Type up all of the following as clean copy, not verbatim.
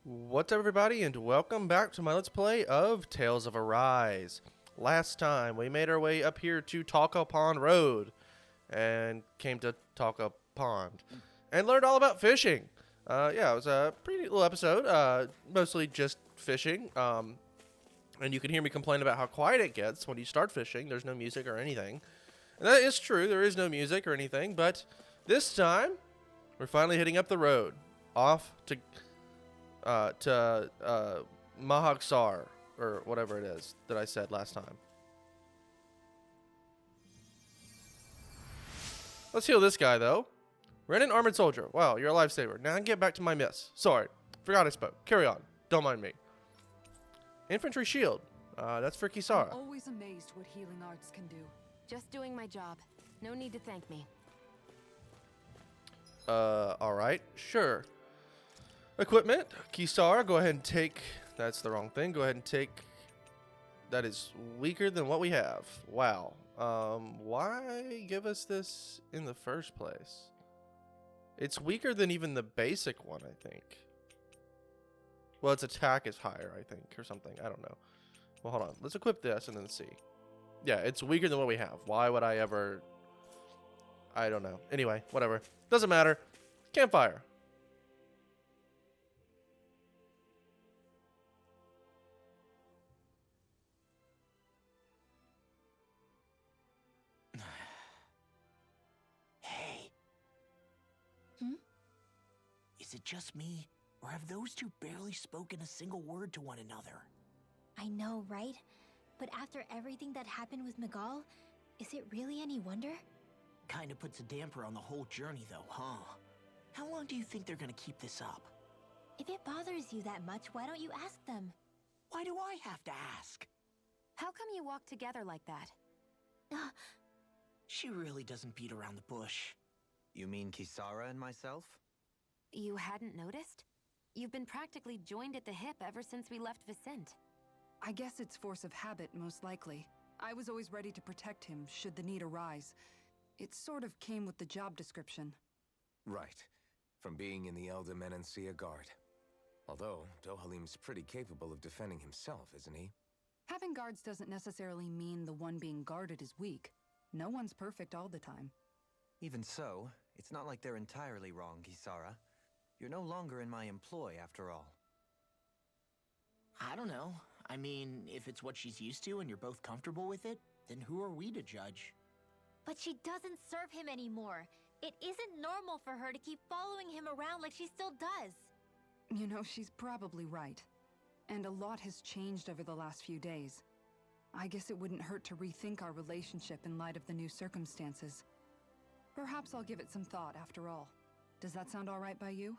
What's up, everybody, and welcome back to my Let's Play of Tales of Arise. Last time, we made our way up here to Talca Pond Road and came to Talca Pond and learned all about fishing. Yeah, it was a pretty neat little episode, mostly just fishing. And you can hear me complain about how quiet it gets when you start fishing. There's no music or anything. And that is true, there is no music or anything, but this time, we're finally hitting up the road, off to Mahagsar, or whatever it is that I said last time. Let's heal this guy, though. Renan Armored Soldier. Wow, you're a lifesaver. Now I can get back to my miss. Sorry. Forgot I spoke. Carry on. Don't mind me. Infantry Shield. That's for Kisara. I'm always amazed what healing arts can do. Just doing my job. No need to thank me. Alright. Sure. Equipment. Kisara, go ahead and take... That's the wrong thing. Go ahead and take... That is weaker than what we have. Wow. Why give us this in the first place? It's weaker than even the basic one, I think. Well, its attack is higher, I think, or something. I don't know. Well, hold on. Let's equip this and then see. Yeah, it's weaker than what we have. Why would I ever... I don't know. Anyway, whatever. Doesn't matter. Campfire. Hey. Is it just me, or have those two barely spoken a single word to one another? I know, right? But after everything that happened with Miguel, is it really any wonder? Kinda puts a damper on the whole journey though, huh? How long do you think they're gonna keep this up? If it bothers you that much, why don't you ask them? Why do I have to ask? How come you walk together like that? She really doesn't beat around the bush. You mean Kisara and myself? You hadn't noticed? You've been practically joined at the hip ever since we left Vicente. I guess it's force of habit, most likely. I was always ready to protect him, should the need arise. It sort of came with the job description. Right. From being in the Elder Menancia Guard. Although, Dohalim's pretty capable of defending himself, isn't he? Having guards doesn't necessarily mean the one being guarded is weak. No one's perfect all the time. Even so, it's not like they're entirely wrong, Kisara. You're no longer in my employ, after all. I don't know. I mean, if it's what she's used to and you're both comfortable with it, then who are we to judge? But she doesn't serve him anymore. It isn't normal for her to keep following him around like she still does. You know, she's probably right. And a lot has changed over the last few days. I guess it wouldn't hurt to rethink our relationship in light of the new circumstances. Perhaps I'll give it some thought after all. Does that sound all right by you?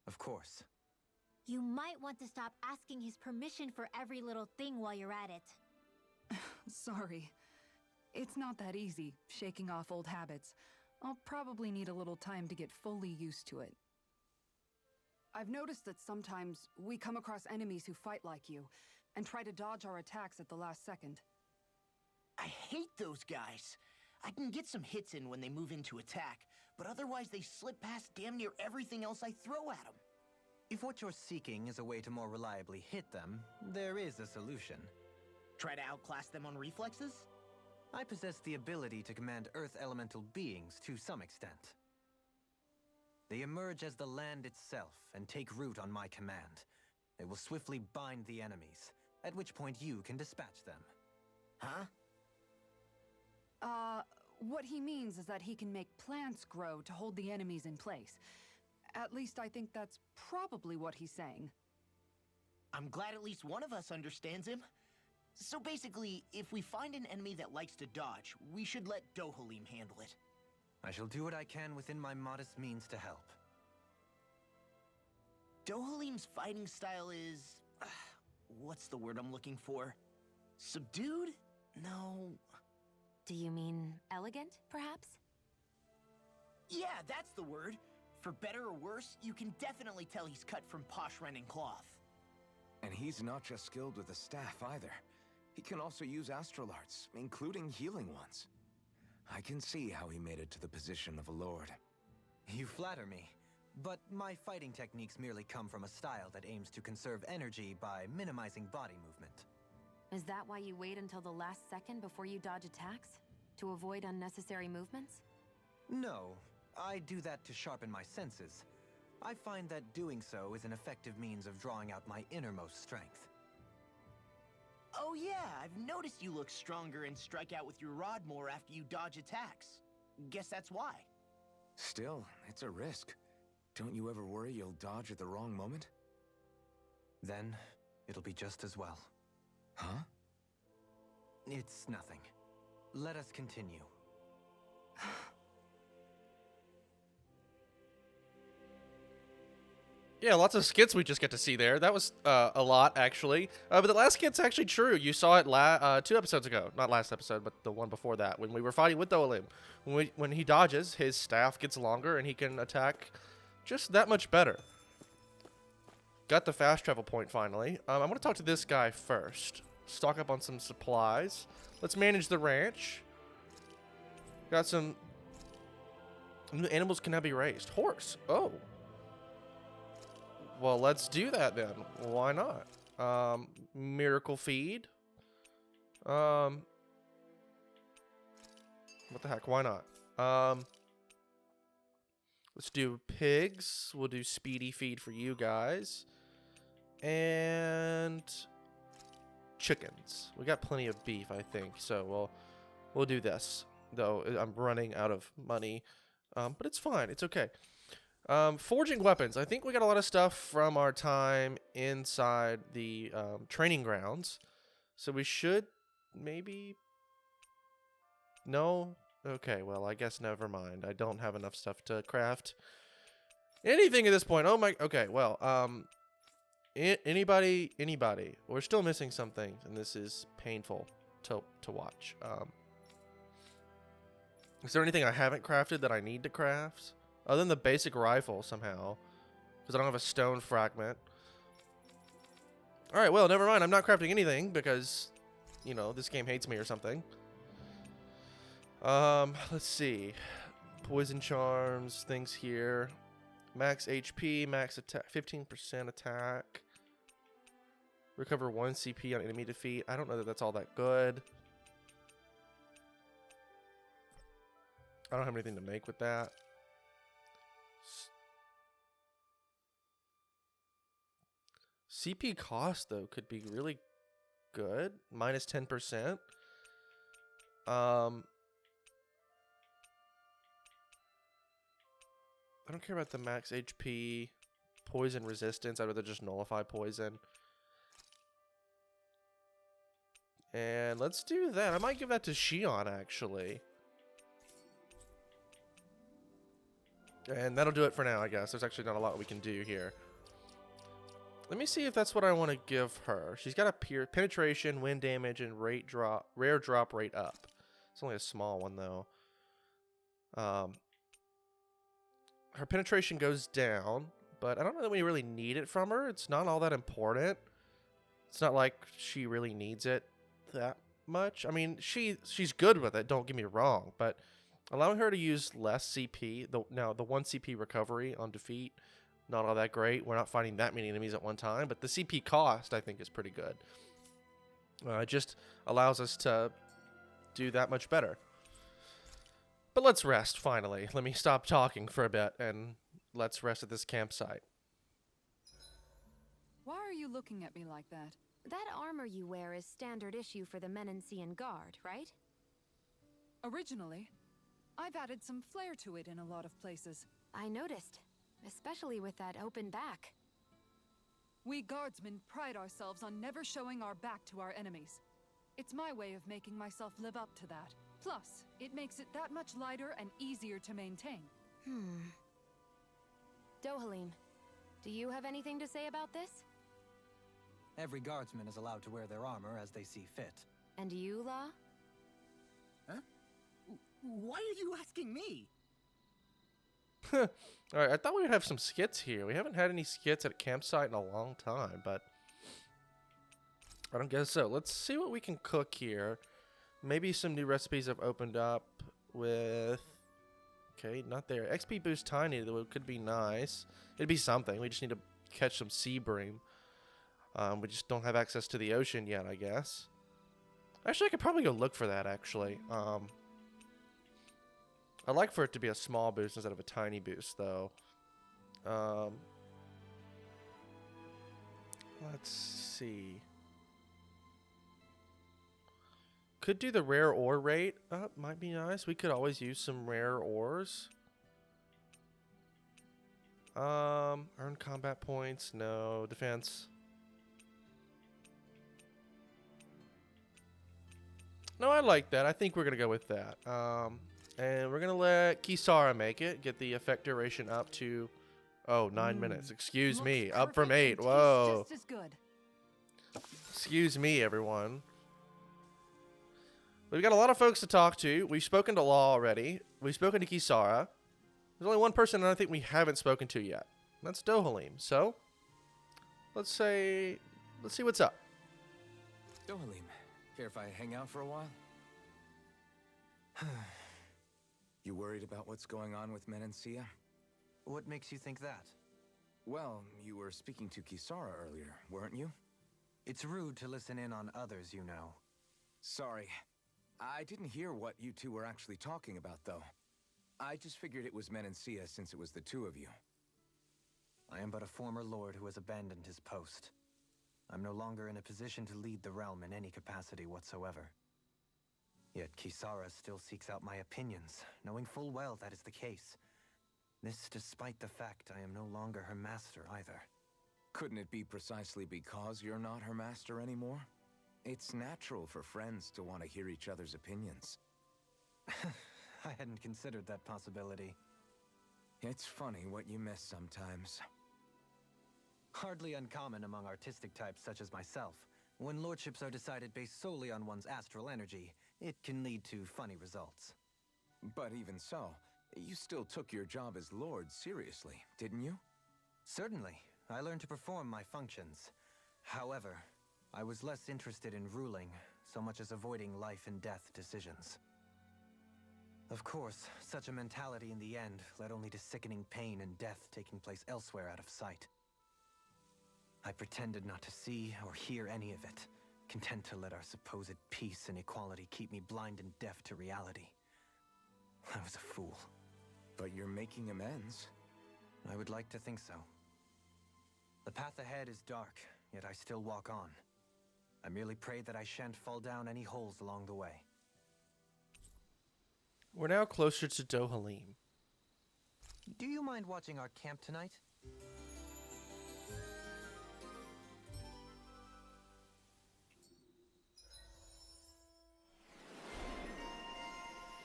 Of course. You might want to stop asking his permission for every little thing while you're at it. Sorry. It's not that easy, shaking off old habits. I'll probably need a little time to get fully used to it. I've noticed that sometimes we come across enemies who fight like you, and try to dodge our attacks at the last second. I hate those guys. I can get some hits in when they move into attack, but otherwise they slip past damn near everything else I throw at them. If what you're seeking is a way to more reliably hit them, there is a solution. Try to outclass them on reflexes? I possess the ability to command Earth elemental beings to some extent. They emerge as the land itself and take root on my command. They will swiftly bind the enemies, at which point you can dispatch them. Huh? What he means is that he can make plants grow to hold the enemies in place. At least I think that's probably what he's saying. I'm glad at least one of us understands him. So basically, if we find an enemy that likes to dodge, we should let Dohalim handle it. I shall do what I can within my modest means to help. Dohalim's fighting style is... what's the word I'm looking for? Subdued? No... Do you mean elegant, perhaps? Yeah, that's the word. For better or worse, you can definitely tell he's cut from posh Renan cloth. And he's not just skilled with the staff either. He can also use astral arts, including healing ones. I can see how he made it to the position of a lord. You flatter me. But my fighting techniques merely come from a style that aims to conserve energy by minimizing body movement. Is that why you wait until the last second before you dodge attacks? To avoid unnecessary movements? No, I do that to sharpen my senses. I find that doing so is an effective means of drawing out my innermost strength. Oh yeah, I've noticed you look stronger and strike out with your rod more after you dodge attacks. Guess that's why. Still, it's a risk. Don't you ever worry you'll dodge at the wrong moment? Then, it'll be just as well. Huh? It's nothing. Let us continue. Yeah, lots of skits we just get to see there. That was a lot, actually. But the last skit's actually true. You saw it 2 episodes ago. Not last episode, but the one before that. When we were fighting with Dohalim. When he dodges, his staff gets longer and he can attack just that much better. Got the fast travel point finally. I'm going to talk to this guy first. Stock up on some supplies. Let's manage the ranch. Got some... New animals can now be raised. Horse. Oh. Well, let's do that then. Why not? Miracle feed. What the heck? Why not? Let's do pigs. We'll do speedy feed for you guys. And chickens. We got plenty of beef, I think. So we'll do this. Though I'm running out of money. But it's fine. It's okay. Forging weapons. I think we got a lot of stuff from our time inside the training grounds. So we should maybe... No? Okay, well, I guess never mind. I don't have enough stuff to craft anything at this point. Oh my... Okay, well, anybody. We're still missing some things, and this is painful to watch. Is there anything I haven't crafted that I need to craft? Other than the basic rifle, somehow. Because I don't have a stone fragment. Alright, well, never mind. I'm not crafting anything because, you know, this game hates me or something. Let's see. Poison charms, things here. Max HP, max attack, 15% attack. Recover 1 CP on enemy defeat. I don't know that that's all that good. I don't have anything to make with that. CP cost, though, could be really good. Minus 10%. I don't care about the max HP. Poison resistance. I'd rather just nullify poison. And let's do that. I might give that to Shion, actually. And that'll do it for now, I guess. There's actually not a lot we can do here. Let me see if that's what I want to give her. She's got a penetration, wind damage, and rare drop rate up. It's only a small one, though. Her penetration goes down, but I don't know that we really need it from her. It's not all that important. It's not like she really needs it that much. I mean, she's good with it, don't get me wrong, but allowing her to use less CP, now the 1 CP recovery on defeat, not all that great. We're not fighting that many enemies at one time, but the CP cost, I think, is pretty good. It just allows us to do that much better. But let's rest, finally. Let me stop talking for a bit, and let's rest at this campsite. Why are you looking at me like that? That armor you wear is standard issue for the Menancian Guard, right? Originally, I've added some flair to it in a lot of places. I noticed, especially with that open back. We guardsmen pride ourselves on never showing our back to our enemies. It's my way of making myself live up to that. Plus, it makes it that much lighter and easier to maintain. Dohalim, do you have anything to say about this? Every guardsman is allowed to wear their armor as they see fit. And you, Law? Huh? Why are you asking me? Alright, I thought we would have some skits here. We haven't had any skits at a campsite in a long time, but I don't guess so. Let's see what we can cook here. Maybe some new recipes have opened up with Okay, not there. XP boost tiny, though it could be nice. It'd be something. We just need to catch some sea bream. We just don't have access to the ocean yet, I guess. Actually, I could probably go look for that, actually. I'd like for it to be a small boost instead of a tiny boost, though. Let's see. Could do the rare ore rate up. Might be nice. We could always use some rare ores. Earn combat points. No. Defense. No, I like that. I think we're going to go with that. And we're going to let Kisara make it. Get the effect duration up to, 9 minutes. Excuse me. Up from 8. Whoa. Just as good. Excuse me, everyone. We've got a lot of folks to talk to. We've spoken to Law already. We've spoken to Kisara. There's only one person I think we haven't spoken to yet. That's Dohalim. So, let's see what's up. Dohalim, care if I hang out for a while? You worried about what's going on with Menancia? What makes you think that? Well, you were speaking to Kisara earlier, weren't you? It's rude to listen in on others, you know. Sorry. I didn't hear what you two were actually talking about, though. I just figured it was Menancia since it was the two of you. I am but a former lord who has abandoned his post. I'm no longer in a position to lead the realm in any capacity whatsoever. Yet Kisara still seeks out my opinions, knowing full well that is the case. This despite the fact I am no longer her master either. Couldn't it be precisely because you're not her master anymore? It's natural for friends to want to hear each other's opinions. I hadn't considered that possibility. It's funny what you miss sometimes. Hardly uncommon among artistic types such as myself. When lordships are decided based solely on one's astral energy, it can lead to funny results. But even so, you still took your job as lord seriously, didn't you? Certainly. I learned to perform my functions. However, I was less interested in ruling, so much as avoiding life and death decisions. Of course, such a mentality in the end led only to sickening pain and death taking place elsewhere out of sight. I pretended not to see or hear any of it, content to let our supposed peace and equality keep me blind and deaf to reality. I was a fool. But you're making amends. I would like to think so. The path ahead is dark, yet I still walk on. I merely pray that I shan't fall down any holes along the way. We're now closer to Dohalim. Do you mind watching our camp tonight?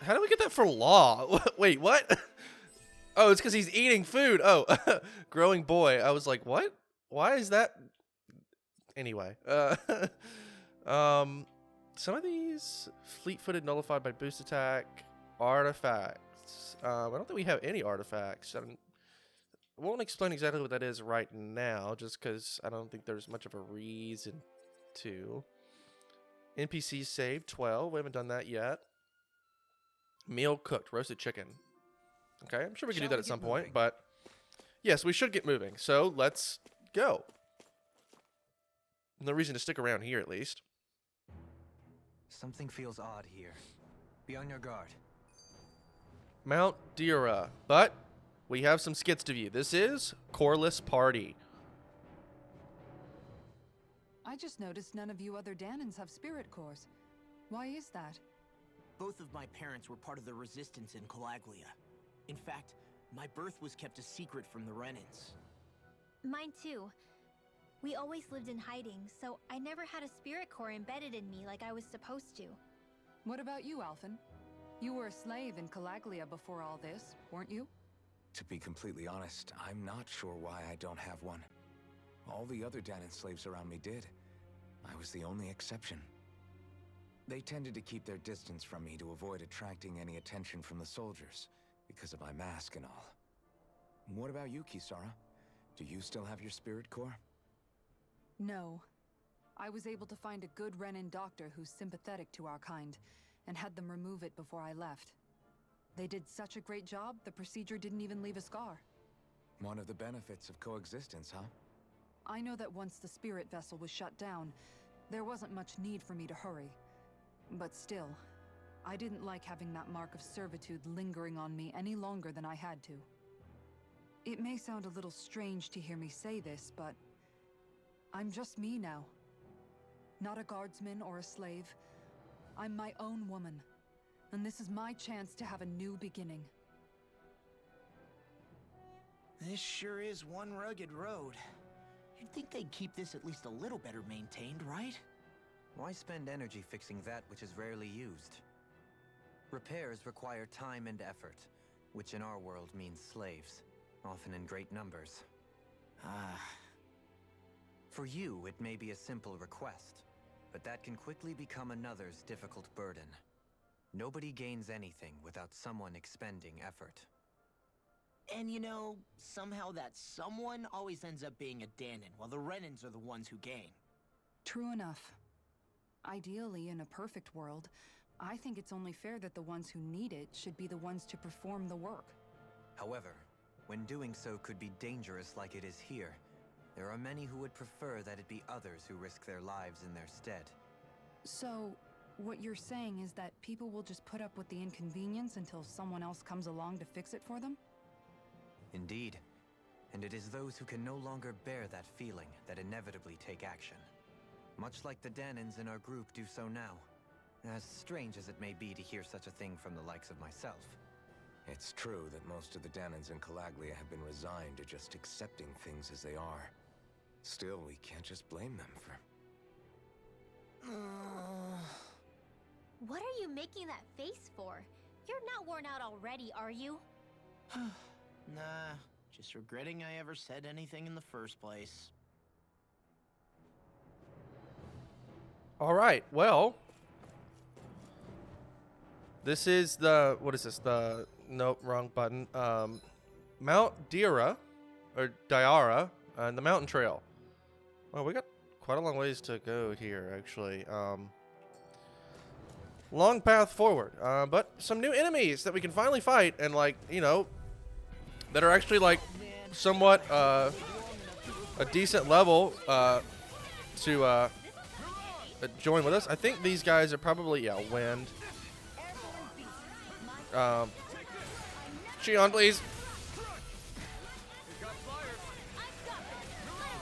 How do we get that for Law? Wait, what? Oh, it's because he's eating food. Oh, growing boy. I was like, what? Why is that? Anyway, some of these fleet-footed nullified by boost attack artifacts. I don't think we have any artifacts. I won't explain exactly what that is right now, just because I don't think there's much of a reason to. NPCs saved 12. We haven't done that yet. Meal cooked, roasted chicken. Okay, I'm sure we can do that at some point, but yes, we should get moving. So let's go. No reason to stick around here, at least. Something feels odd here. Be on your guard. Mount Dharia, but we have some skits to view. This is Coreless Party. I just noticed none of you other Danans have spirit cores. Why is that? Both of my parents were part of the resistance in Calaglia. In fact, my birth was kept a secret from the Renans. Mine too. We always lived in hiding, so I never had a spirit core embedded in me like I was supposed to. What about you, Alphen? You were a slave in Calaglia before all this, weren't you? To be completely honest, I'm not sure why I don't have one. All the other Danan slaves around me did. I was the only exception. They tended to keep their distance from me to avoid attracting any attention from the soldiers, because of my mask and all. What about you, Kisara? Do you still have your spirit core? No. I was able to find a good Renan doctor who's sympathetic to our kind, and had them remove it before I left. They did such a great job, the procedure didn't even leave a scar. One of the benefits of coexistence, huh? I know that once the spirit vessel was shut down, there wasn't much need for me to hurry. But still, I didn't like having that mark of servitude lingering on me any longer than I had to. It may sound a little strange to hear me say this, but I'm just me now. Not a guardsman or a slave. I'm my own woman. And this is my chance to have a new beginning. This sure is one rugged road. You'd think they'd keep this at least a little better maintained, right? Why spend energy fixing that which is rarely used? Repairs require time and effort, which in our world means slaves, often in great numbers. For you, it may be a simple request, but that can quickly become another's difficult burden. Nobody gains anything without someone expending effort. And you know, somehow that someone always ends up being a Danon, while the Renans are the ones who gain. True enough. Ideally, in a perfect world, I think it's only fair that the ones who need it should be the ones to perform the work. However, when doing so could be dangerous like it is here, there are many who would prefer that it be others who risk their lives in their stead. So, what you're saying is that people will just put up with the inconvenience until someone else comes along to fix it for them? Indeed. And it is those who can no longer bear that feeling that inevitably take action. Much like the Danons in our group do so now. As strange as it may be to hear such a thing from the likes of myself. It's true that most of the Danons in Calaglia have been resigned to just accepting things as they are. Still, we can't just blame them for... What are you making that face for? You're not worn out already, are you? Nah, just regretting I ever said anything in the first place. All right, well, this is the, what is this? The, nope, wrong button. Mount Dharia, or Dharia, and the mountain trail. Well, we got quite a long ways to go here, actually. Long path forward, but some new enemies that we can finally fight, and like, you know, that are actually like somewhat a decent level to join with us. I think these guys are probably, yeah, wind. Shion, please.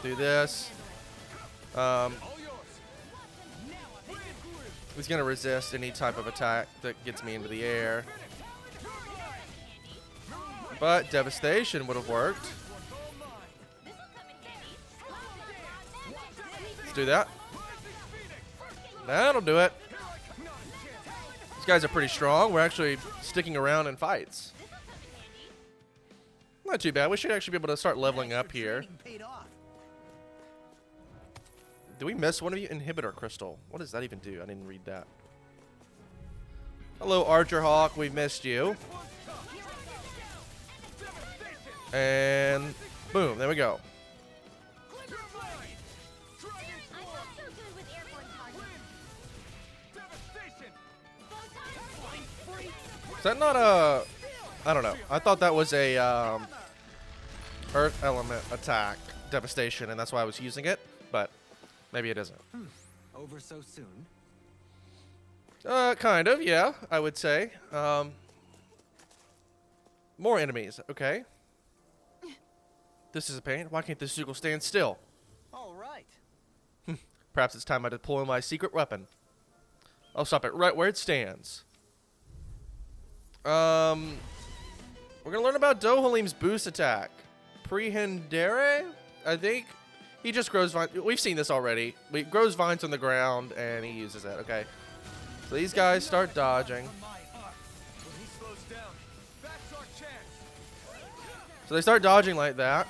Do this. He's gonna resist any type of attack that gets me into the air. But devastation would have worked. Let's do that. That'll do it. These guys are pretty strong. We're actually sticking around in fights. Not too bad. We should actually be able to start leveling up here. Did we miss one of you? Inhibitor crystal. What does that even do? I didn't read that. Hello, Archer Hawk. We missed you. And boom, there we go. Is that not a... I don't know. I thought that was a Earth element attack devastation, and that's why I was using it, but maybe it isn't. Over so soon? Kind of, yeah, I would say. More enemies, okay. This is a pain. Why can't this Zugal stand still? All right. Perhaps it's time I deploy my secret weapon. I'll stop it right where it stands. We're gonna learn about Dohalim's boost attack. Prehendere, I think. He just grows vines. We've seen this already. He grows vines on the ground and he uses it. Okay. So these guys start dodging. So they start dodging like that.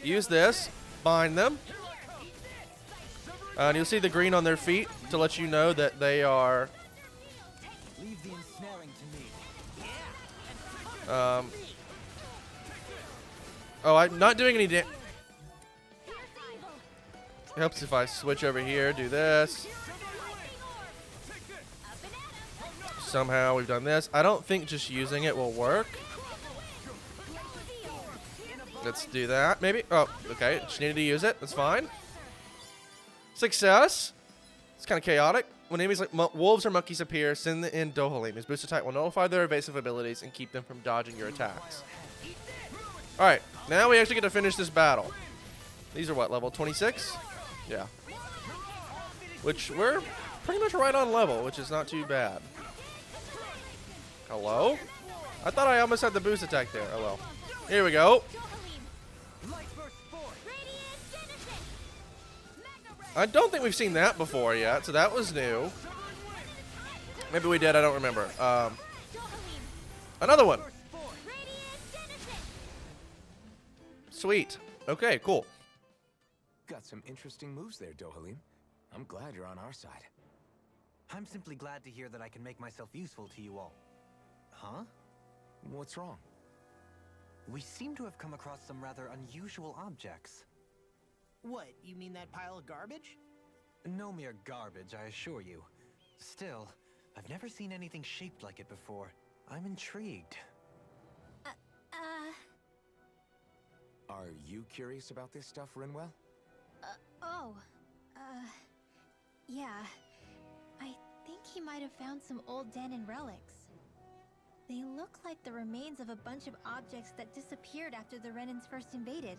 Use this. Bind them. And you'll see the green on their feet to let you know that they are... Leave the ensnaring to me. Oh, I'm not doing any damage. It helps if I switch over here, do this. somehow we've done this. I don't think just using it will work. Let's do that, maybe. Oh, okay. Just needed to use it. That's fine. Success. It's kind of chaotic. When enemies like wolves or monkeys appear, send in Dohalim. His boost attack will nullify their evasive abilities and keep them from dodging your attacks. Alright, now we actually get to finish this battle. These are what, level 26? Yeah. Which we're pretty much right on level, which is not too bad. Hello? I thought I almost had the boost attack there. Oh well. Here we go. I don't think we've seen that before yet, so that was new. Maybe we did, I don't remember. Another one. Sweet. Okay, cool. Got some interesting moves there, Dohalim. I'm glad you're on our side. I'm simply glad to hear that I can make myself useful to you all. Huh? What's wrong? We seem to have come across some rather unusual objects. What, you mean that pile of garbage? No mere garbage, I assure you. Still, I've never seen anything shaped like it before. I'm intrigued. Are you curious about this stuff, Rinwell? Yeah. I think he might have found some old Danon relics. They look like the remains of a bunch of objects that disappeared after the Renans first invaded.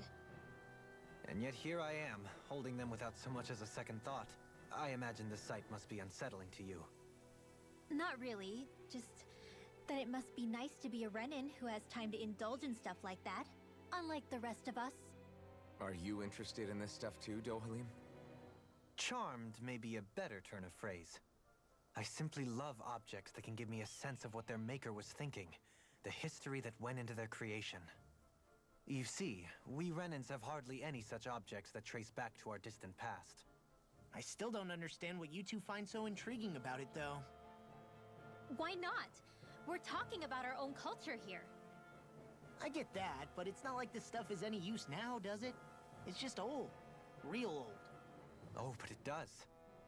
And yet here I am, holding them without so much as a second thought. I imagine this sight must be unsettling to you. Not really, just that it must be nice to be a Renan who has time to indulge in stuff like that, unlike the rest of us. Are you interested in this stuff too, Dohalim? Charmed may be a better turn of phrase. I simply love objects that can give me a sense of what their maker was thinking, the history that went into their creation. You see, we Renans have hardly any such objects that trace back to our distant past. I still don't understand what you two find so intriguing about it, though. Why not? We're talking about our own culture here. I get that, but it's not like this stuff is any use now, does it? It's just old. Real old. Oh, but it does.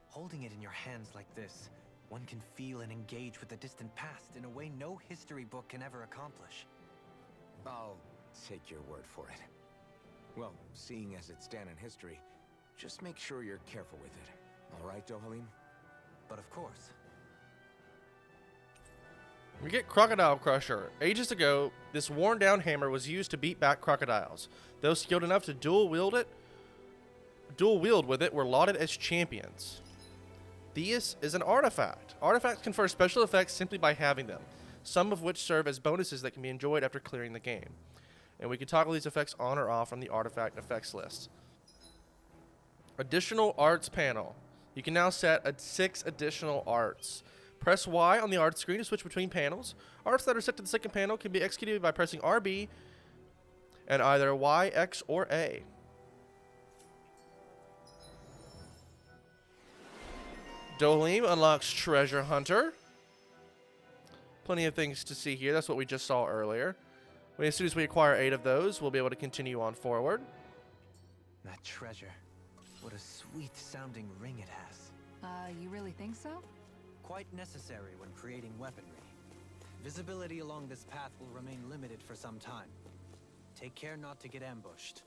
Holding it in your hands like this, one can feel and engage with the distant past in a way no history book can ever accomplish. I'll take your word for it. Well, seeing as it's Danon history, just make sure you're careful with it. All right, Dohalim? But of course. We get Crocodile Crusher. Ages ago, this worn-down hammer was used to beat back crocodiles. Those skilled enough to dual wield with it were lauded as champions. This is an artifact. Artifacts confer special effects simply by having them, some of which serve as bonuses that can be enjoyed after clearing the game. And we can toggle these effects on or off from the artifact effects list. Additional arts panel. You can now set 6 additional arts. Press Y on the art screen to switch between panels. Arts that are set to the second panel can be executed by pressing RB and either Y, X, or A. Dohalim unlocks Treasure Hunter. Plenty of things to see here. That's what we just saw earlier. As soon as we acquire 8 of those, we'll be able to continue on forward. That treasure. What a sweet-sounding ring it has. You really think so? Quite necessary when creating weaponry. Visibility along this path will remain limited for some time. Take care not to get ambushed.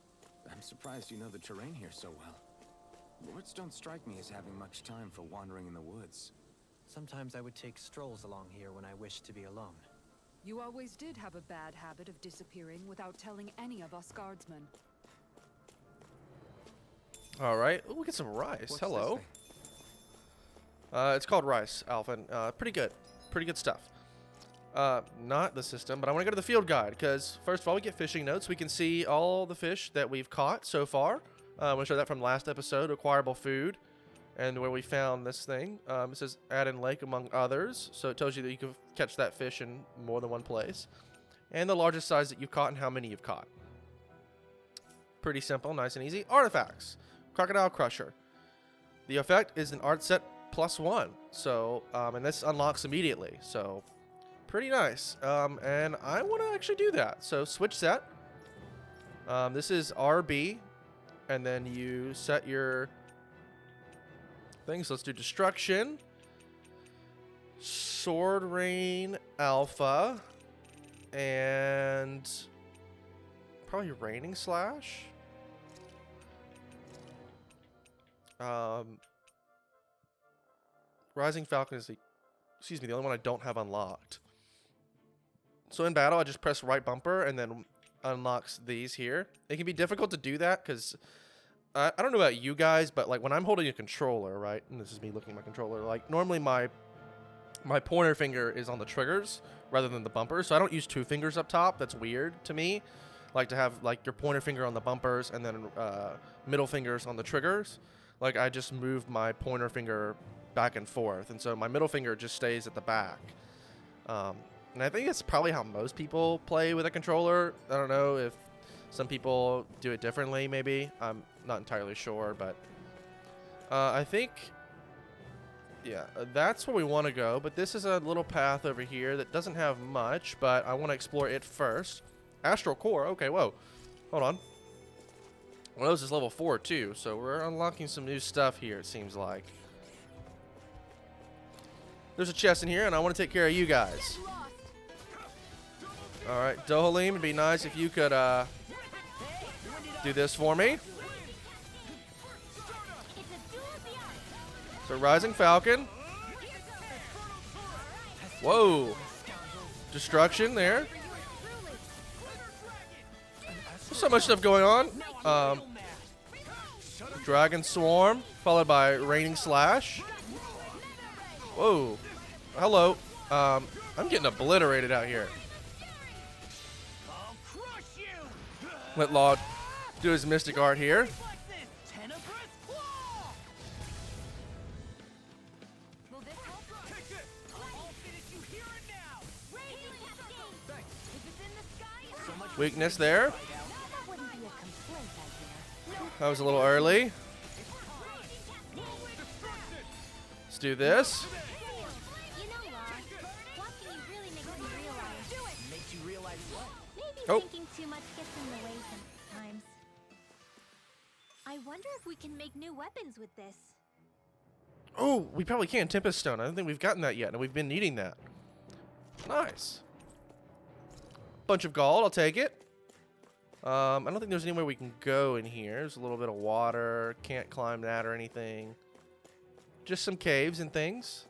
I'm surprised you know the terrain here so well. Lords don't strike me as having much time for wandering in the woods. Sometimes I would take strolls along here when I wished to be alone. You always did have a bad habit of disappearing without telling any of us guardsmen. All right. Ooh, we get some rice. What's Hello. this thing? It's called rice, Alphen. Pretty good. Pretty good stuff. Not the system, but I want to go to the field guide because, first of all, we get fishing notes. We can see all the fish that we've caught so far. We'll show that from last episode, acquirable food, and where we found this thing. It says add in lake among others, so it tells you that you can catch that fish in more than one place. And the largest size that you've caught and how many you've caught. Pretty simple, nice and easy. Artifacts. Crocodile Crusher. The effect is an art set +1, so and this unlocks immediately, so pretty nice. And I want to actually do that, so switch set. This is RB, and then you set your things. Let's do destruction. Sword Rain Alpha, and probably Raining Slash. Rising Falcon is the, excuse me, the only one I don't have unlocked. So in battle, I just press right bumper and then unlocks these here. It can be difficult to do that because I don't know about you guys, but like when I'm holding a controller, right, and this is me looking at my controller, like normally my pointer finger is on the triggers rather than the bumpers, so I don't use two fingers up top. That's weird to me. Like to have like your pointer finger on the bumpers and then middle fingers on the triggers. Like I just move my pointer finger back and forth, and so my middle finger just stays at the back. And I think that's probably how most people play with a controller. I don't know if some people do it differently, maybe. I'm not entirely sure, but I think, yeah, that's where we want to go. But this is a little path over here that doesn't have much, but I want to explore it first. Astral Core, okay, whoa. Hold on. Well, this is level 4 too, so we're unlocking some new stuff here, it seems like. There's a chest in here, and I want to take care of you guys. Alright, Dohalim, it'd be nice if you could do this for me. So, Rising Falcon. Whoa. Destruction there. There's so much stuff going on. Dragon Swarm, followed by Raining Slash. Whoa. Hello. I'm getting obliterated out here. Let Law do his mystic art here. Weakness there. That was a little early. Let's do this. Oh. Thinking too much gets in the way sometimes. I wonder if we can make new weapons with this. Oh, we probably can. Tempest Stone. I don't think we've gotten that yet, and we've been needing that. Nice. Bunch of gold. I'll take it. I don't think there's anywhere we can go in here. There's a little bit of water. Can't climb that or anything. Just some caves and things.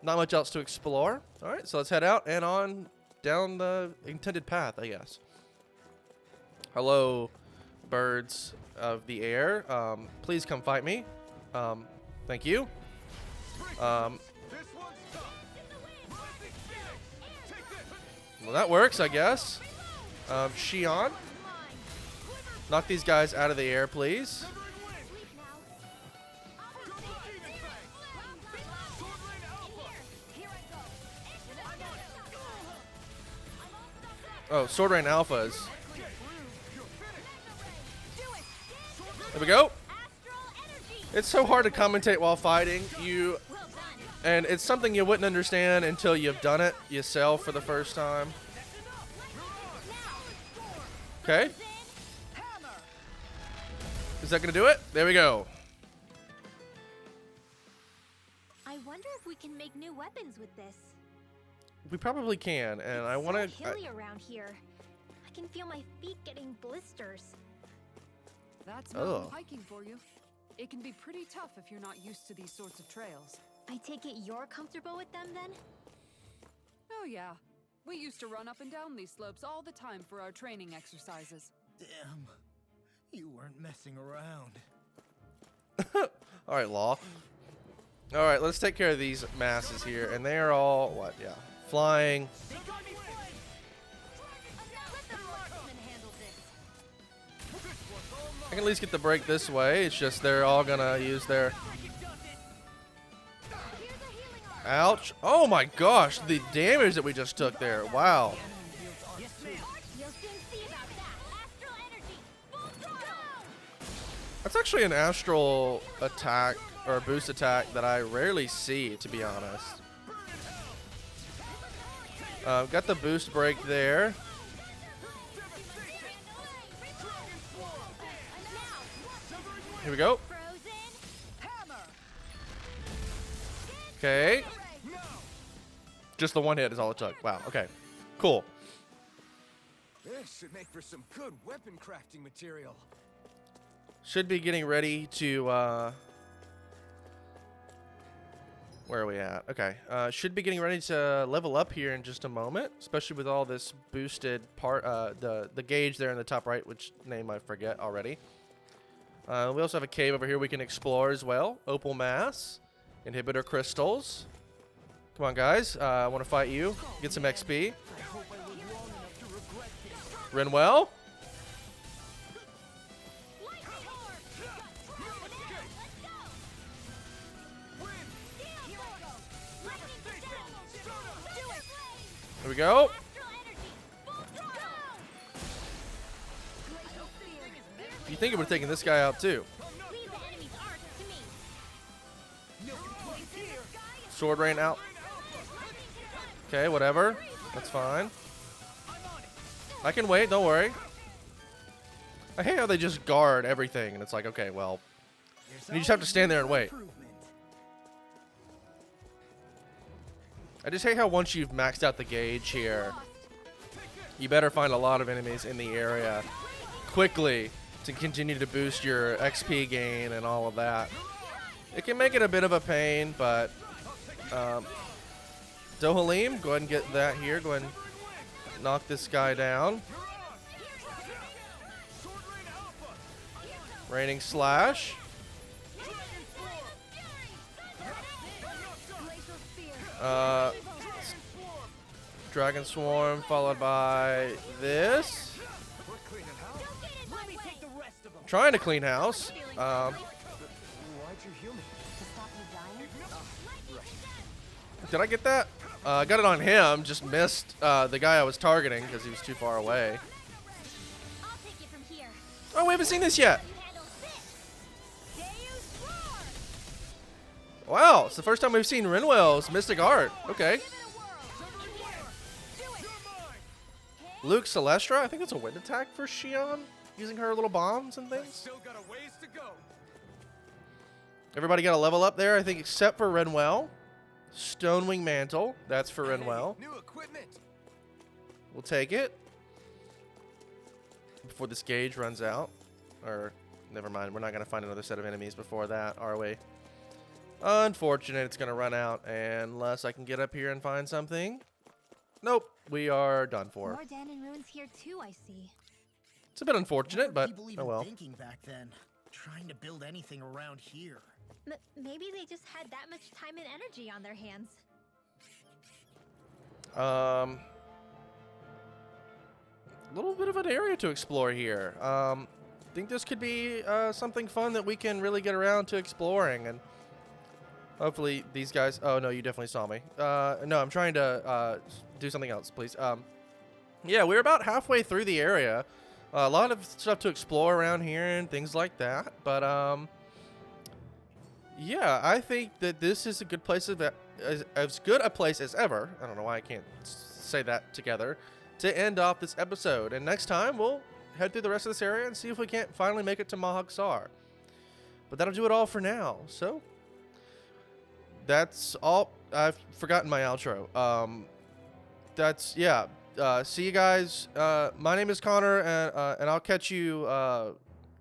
Not much else to explore. All right, so let's head out and on down the intended path, I guess. Hello, birds of the air. Please come fight me. Thank you. Well, that works, I guess. Shion. Knock these guys out of the air, please. Oh, Sword Rain Alphas. There we go. It's so hard to commentate while fighting. And it's something you wouldn't understand until you've done it yourself for the first time. Okay. Is that gonna do it? There we go. I wonder if we can make new weapons with this. We probably can, and I want to. It's so hilly around here. I can feel my feet getting blisters. That's mountain hiking for you. It can be pretty tough if you're not used to these sorts of trails. I take it you're comfortable with them then? Oh yeah. We used to run up and down these slopes all the time for our training exercises. Damn. You weren't messing around. All right, Law. All right, let's take care of these masses here, and they are all what? Yeah, flying. I can at least get the break this way. It's just they're all gonna use their. Ouch! Oh my gosh, the damage that we just took there. Wow. That's actually an astral attack or a boost attack that I rarely see, to be honest. Got the boost break there. Here we go. Just the one hit is all it took. Wow. Okay. Cool. This should make for some good weapon crafting material. Should be getting ready to, where are we at? Okay. Should be getting ready to level up here in just a moment, especially with all this boosted part, the gauge there in the top right, which name I forget already. We also have a cave over here we can explore as well. Opal mass, inhibitor crystals. Come on, guys. I want to fight you. Get some XP. Renwell. There we go. You think it would have taken this guy out too? Sword rain out. Okay, whatever. That's fine. I can wait, don't worry. I hate how they just guard everything, and it's like, okay, well, you just have to stand there and wait. I just hate how once you've maxed out the gauge here, you better find a lot of enemies in the area quickly to continue to boost your XP gain and all of that. It can make it a bit of a pain, but Dohalim, go ahead and get that here. Go ahead and knock this guy down. Raining slash. Dragon Swarm followed by this. Trying to clean house. Did I get that? I got it on him. Just missed the guy I was targeting because he was too far away. Oh, we haven't seen this yet. Wow, it's the first time we've seen Renwell's Mystic Art. Okay. Luke Celestra, I think it's a wind attack for Xion, using her little bombs and things. Everybody got a level up there, I think, except for Renwell. Stonewing Mantle, that's for Renwell. New equipment. We'll take it before this gauge runs out. Or, never mind, we're not going to find another set of enemies before that, are we? Unfortunate, it's going to run out unless I can get up here and find something. Nope, we are done for. More Danon ruins here too, I see. It's a bit unfortunate, but people oh even well. thinking back then, trying to build anything around here. Maybe they just had that much time and energy on their hands. A little bit of an area to explore here. Think this could be something fun that we can really get around to exploring, and hopefully these guys. Oh no, you definitely saw me. No, I'm trying to do something else, please. Yeah, we're about halfway through the area. A lot of stuff to explore around here and things like that, but yeah, I think that this is a good place, as good a place as ever. I don't know why I can't say that together, to end off this episode. And next time, we'll head through the rest of this area and see if we can't finally make it to Mahag Saar. But that'll do it all for now. So, that's all. I've forgotten my outro. Yeah. See you guys. My name is Connor, and I'll catch you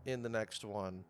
in the next one.